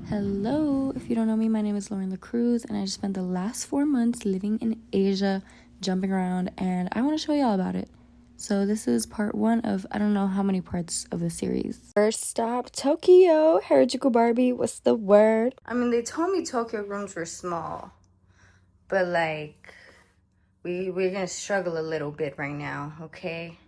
Hello, if you don't know me, my name is Loren Lacruz, and I just spent the last 4 months living in Asia, jumping around, and I want to show y'all about it. So this is part 1 of I don't know how many parts of the series. First stop, Tokyo. Harajuku Barbie, what's the word? I mean, they told me Tokyo rooms were small, but like, we're gonna struggle a little bit right now, okay?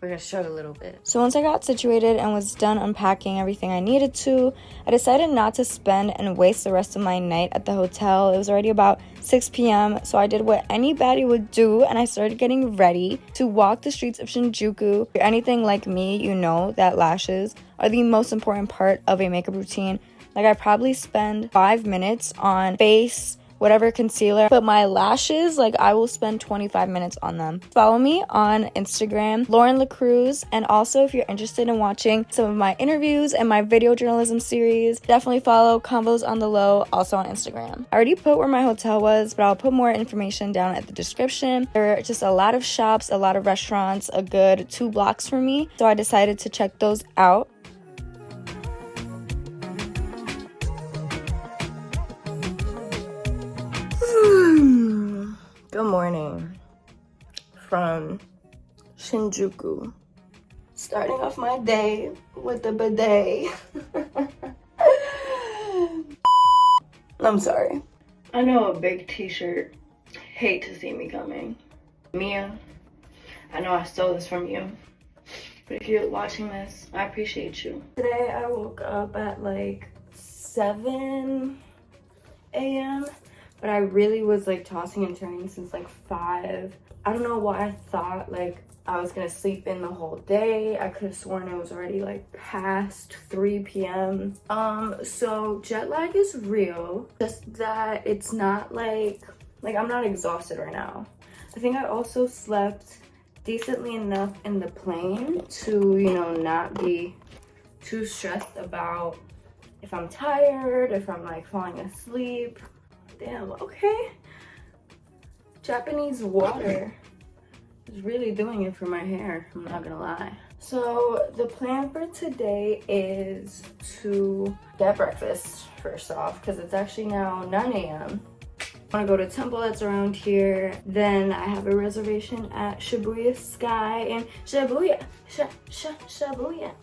We're gonna struggle a little bit. So once I got situated and was done unpacking everything I needed to, I decided not to spend and waste the rest of my night at the hotel. It was already about 6 p.m. So I did what any baddie would do, and I started getting ready to walk the streets of Shinjuku. If you're anything like me, you know that lashes are the most important part of a makeup routine. Like, I probably spend 5 minutes on face, whatever concealer, but my lashes, like, I will spend 25 minutes on them. Follow me on Instagram, Loren Lacruz, and also if you're interested in watching some of my interviews and my video journalism series, definitely follow Combos on the Low, also on Instagram. I already put where my hotel was, but I'll put more information down at the description. There are just a lot of shops, a lot of restaurants, a good 2 blocks from me, so I decided to check those out. Good morning from Shinjuku. Starting off my day with the bidet. I'm sorry. I know a big t-shirt. Hate to see me coming. Mia, I know I stole this from you, but if you're watching this, I appreciate you. Today I woke up at like 7 a.m. But I really was like tossing and turning since like 5. I don't know why I thought like I was gonna sleep in the whole day. I could have sworn it was already like past 3 p.m. So jet lag is real, just that it's not like I'm not exhausted right now. I think I also slept decently enough in the plane to, you know, not be too stressed about if I'm tired, if I'm like falling asleep. Damn, okay. Japanese water is really doing it for my hair, I'm not gonna lie. So the plan for today is to get breakfast first off, because it's actually now 9 a.m. I want to go to a temple that's around here. Then I have a reservation at Shibuya Sky in Shibuya. Shibuya.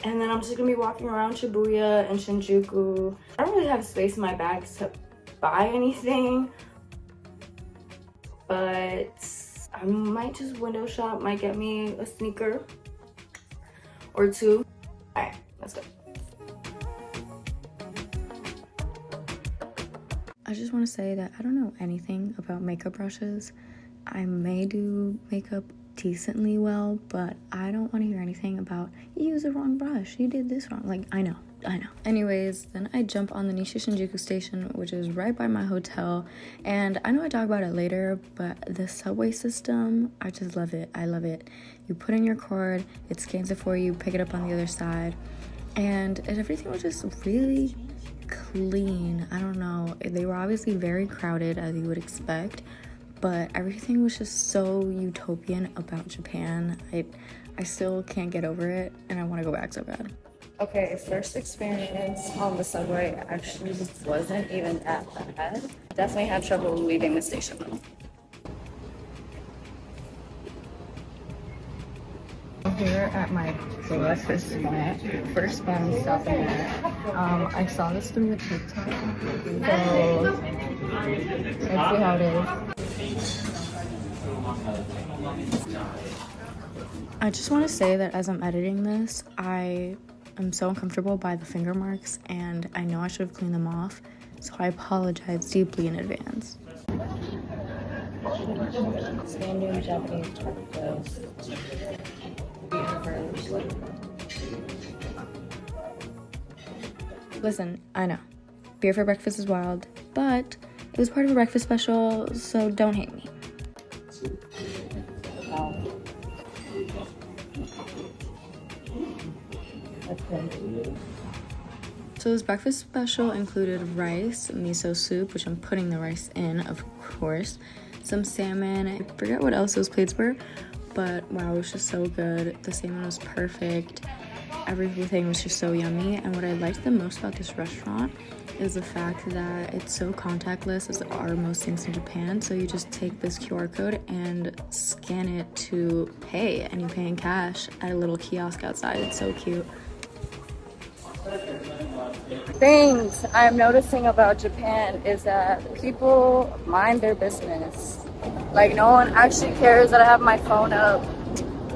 And then I'm just gonna be walking around Shibuya and Shinjuku. I don't really have space in my bags to buy anything, but I might just window shop, might get me a sneaker or 2. All right, let's go. I just want to say that I don't know anything about makeup brushes. I may do makeup decently well, but I don't want to hear anything about you used the wrong brush, you did this wrong. Like, I know. Anyways, then I jump on the Nishi Shinjuku station, which is right by my hotel, and I know I talk about it later, but the subway system, I just love it. I love it. You put in your card, it scans it for you, pick it up on the other side, and everything was just really clean. I don't know, they were obviously very crowded, as you would expect, but everything was just so utopian about Japan. I still can't get over it, and I want to go back so bad. Okay, first experience on the subway actually wasn't even that bad. Definitely had trouble leaving the station though. I'm here at my breakfast spot. First spot I'm stopping at. I saw this through the TikTok, so let's see how it is. I just want to say that as I'm editing this, I'm so uncomfortable by the finger marks, and I know I should have cleaned them off, so I apologize deeply in advance. Standard Japanese breakfast. Listen, I know, beer for breakfast is wild, but it was part of a breakfast special, so don't hate me. So this breakfast special included rice, miso soup, which I'm putting the rice in, of course, some salmon. I forget what else those plates were, but wow, it was just so good. The salmon was perfect. Everything was just so yummy. And what I liked the most about this restaurant is the fact that it's so contactless, as are most things in Japan. So you just take this QR code and scan it to pay, and you pay in cash at a little kiosk outside. It's so cute. Things I'm noticing about Japan is that people mind their business. Like, no one actually cares that I have my phone up,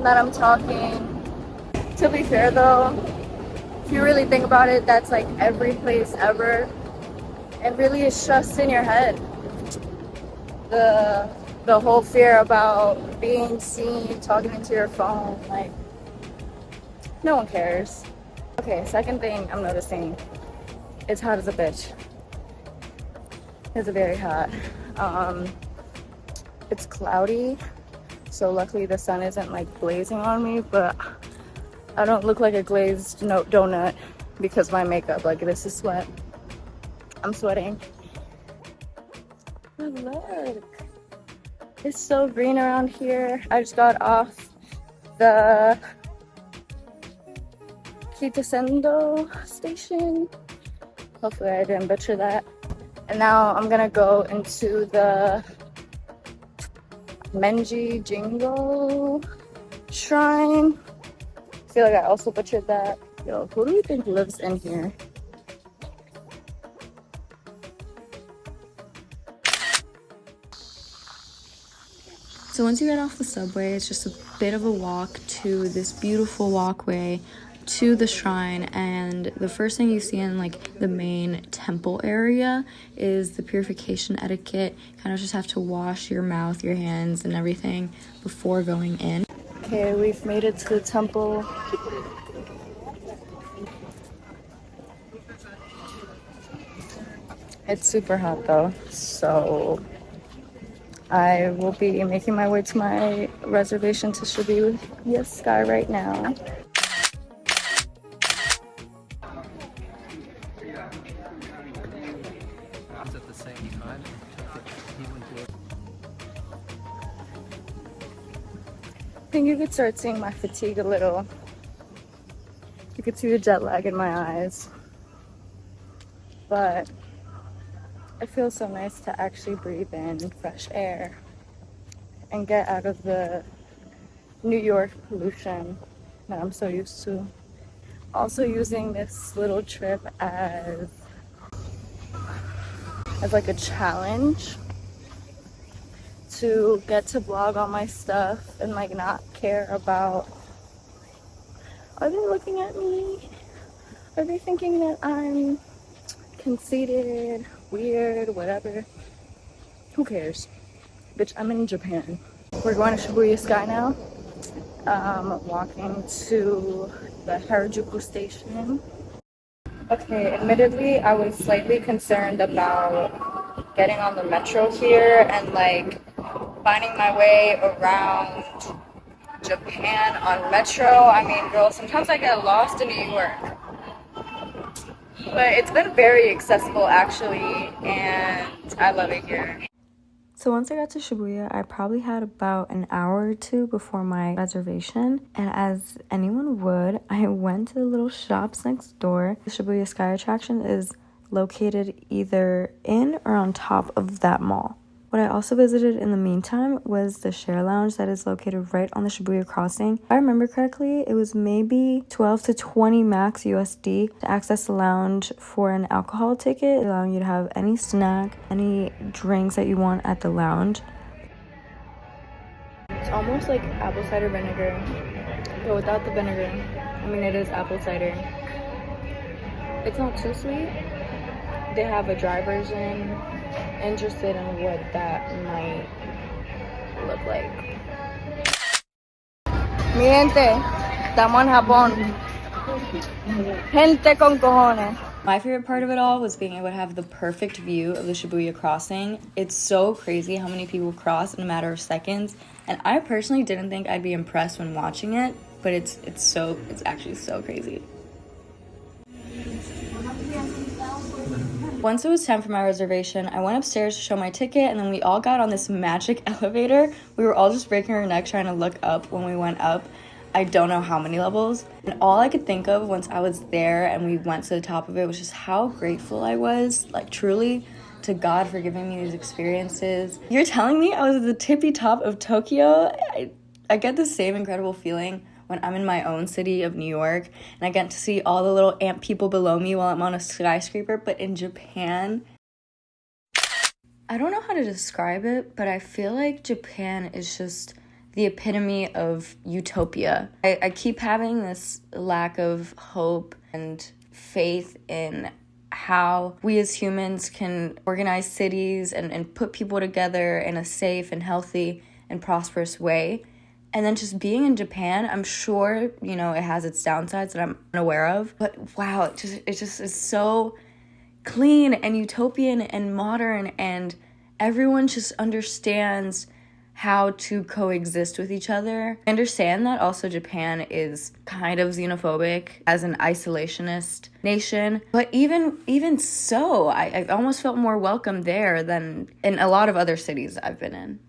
that I'm talking. To be fair though, if you really think about it, that's like every place ever. It really is just in your head. The whole fear about being seen, talking into your phone, like, no one cares. Okay, second thing I'm noticing, it's hot as a bitch. It's very hot. It's cloudy, so luckily the sun isn't like blazing on me, but I don't look like a glazed donut because my makeup, like, this is sweat. I'm sweating. But look, it's so green around here. I just got off the Kitasendo station. Hopefully I didn't butcher that. And now I'm gonna go into the Meiji Jingu shrine. I feel like I also butchered that. Yo, who do you think lives in here? So once you get off the subway, it's just a bit of a walk to this beautiful walkway to the shrine, and the first thing you see in like the main temple area is the purification etiquette. Kind of just have to wash your mouth, your hands, and everything before going in. Okay, we've made it to the temple. It's super hot though, so I will be making my way to my reservation to Shibuya Sky right now. I think you could start seeing my fatigue a little. You could see the jet lag in my eyes. But it feels so nice to actually breathe in fresh air and get out of the New York pollution that I'm so used to. Also using this little trip as like a challenge to get to vlog all my stuff and like not care about, are they looking at me? Are they thinking that I'm conceited, weird, whatever? Who cares? Bitch, I'm in Japan. We're going to Shibuya Sky now. Walking to the Harajuku station. Okay, admittedly, I was slightly concerned about getting on the metro here and like finding my way around Japan on metro. I mean, girl, sometimes I get lost in New York. But it's been very accessible actually, and I love it here. So once I got to Shibuya, I probably had about an hour or two before my reservation. And as anyone would, I went to the little shops next door. The Shibuya Sky attraction is located either in or on top of that mall. What I also visited in the meantime was the share lounge that is located right on the Shibuya crossing. If I remember correctly, it was maybe 12 to 20 max USD to access the lounge for an alcohol ticket, allowing you to have any snack, any drinks that you want at the lounge. It's almost like apple cider vinegar, but without the vinegar. I mean, it is apple cider. It's not too sweet. They have a dry version. Interested in what that might look like. Mi gente, estamos en Japón. Gente con cojones. My favorite part of it all was being able to have the perfect view of the Shibuya crossing. It's so crazy how many people cross in a matter of seconds, and I personally didn't think I'd be impressed when watching it, but it's actually so crazy. Once it was time for my reservation, I went upstairs to show my ticket, and then we all got on this magic elevator. We were all just breaking our necks trying to look up when we went up. I don't know how many levels. And all I could think of once I was there and we went to the top of it was just how grateful I was, like truly, to God for giving me these experiences. You're telling me I was at the tippy top of Tokyo? I get the same incredible feeling when I'm in my own city of New York and I get to see all the little ant people below me while I'm on a skyscraper. But in Japan, I don't know how to describe it, but I feel like Japan is just the epitome of utopia. I keep having this lack of hope and faith in how we as humans can organize cities and put people together in a safe and healthy and prosperous way. And then just being in Japan, I'm sure, you know, it has its downsides that I'm unaware of. But wow, it just is so clean and utopian and modern, and everyone just understands how to coexist with each other. I understand that also Japan is kind of xenophobic as an isolationist nation, but even so, I almost felt more welcome there than in a lot of other cities I've been in.